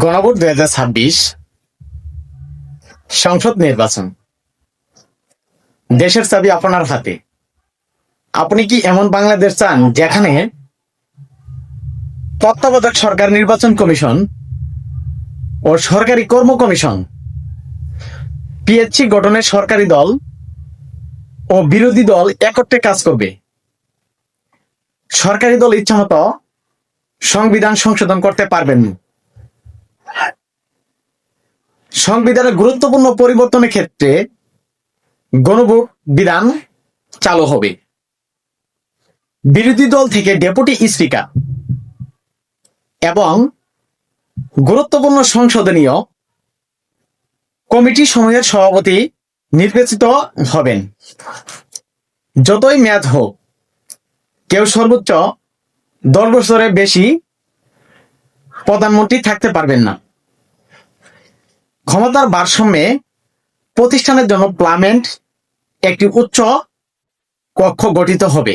গণভোট 2026 সংসদ নির্বাচন। দেশের চাবি আপনার হাতে। আপনি কি এমন বাংলাদেশ চান যেখানে তত্ত্বাবধায়ক সরকার নির্বাচন কমিশন ও সরকারি কর্ম কমিশন, পিএসসি গঠনে সরকারি দল ও বিরোধী দল একত্রে কাজ করবে? সরকারি দল ইচ্ছামতো সংবিধান সংশোধন করতে পারবেন না। সংবিধানের গুরুত্বপূর্ণ পরিবর্তনের ক্ষেত্রে গণভোট বিধান চালু হবে। বিরোধী দল থেকে ডেপুটি স্পিকার এবং গুরুত্বপূর্ণ সংশোধনীয় কমিটি সমূহের সভাপতি নির্বাচিত হবেন। যতই মেয়াদ হোক, কেউ সর্বোচ্চ 10 বছরের বেশি প্রধানমন্ত্রী থাকতে পারবেন না। ক্ষমতার ভারসাম্যে প্রতিষ্ঠানের জন্য পার্লামেন্ট একটি উচ্চ কক্ষ গঠিত হবে।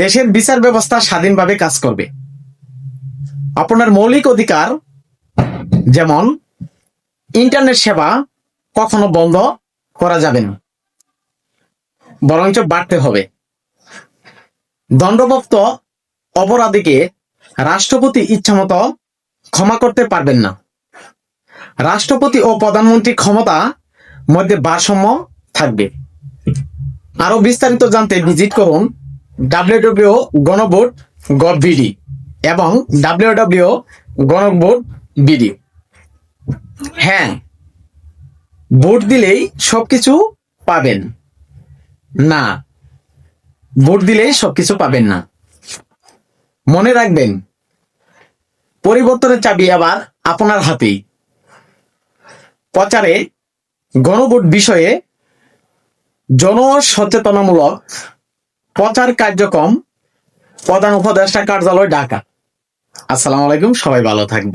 দেশের বিচার ব্যবস্থা স্বাধীনভাবে কাজ করবে। আপনার মৌলিক অধিকার যেমন ইন্টারনেট সেবা কখনো বন্ধ করা যাবে না, বরঞ্চ বাড়তে হবে। দণ্ডপ্রাপ্ত অপরাধীকে রাষ্ট্রপতি ইচ্ছামতো ক্ষমা করতে পারবেন না। রাষ্ট্রপতি ও প্রধানমন্ত্রীর ক্ষমতা মধ্যে ভারসাম্য থাকবে। আরো বিস্তারিত জানতে ভিজিট করুন www.গণভোট.gov.bd এবং www.গণভোট.bd। হ্যাঁ, ভোট দিলেই সবকিছু পাবেন না, ভোট দিলেই সবকিছু পাবেন না। মনে রাখবেন, পরিবর্তনের চাবি আবার আপনার হাতেই। প্রচারে গণভোট বিষয়ে জনসচেতনামূলক প্রচার কার্যক্রম, প্রধান উপদেষ্টা কার্যালয়, ঢাকা। আসসালামু আলাইকুম, সবাই ভালো থাকবেন।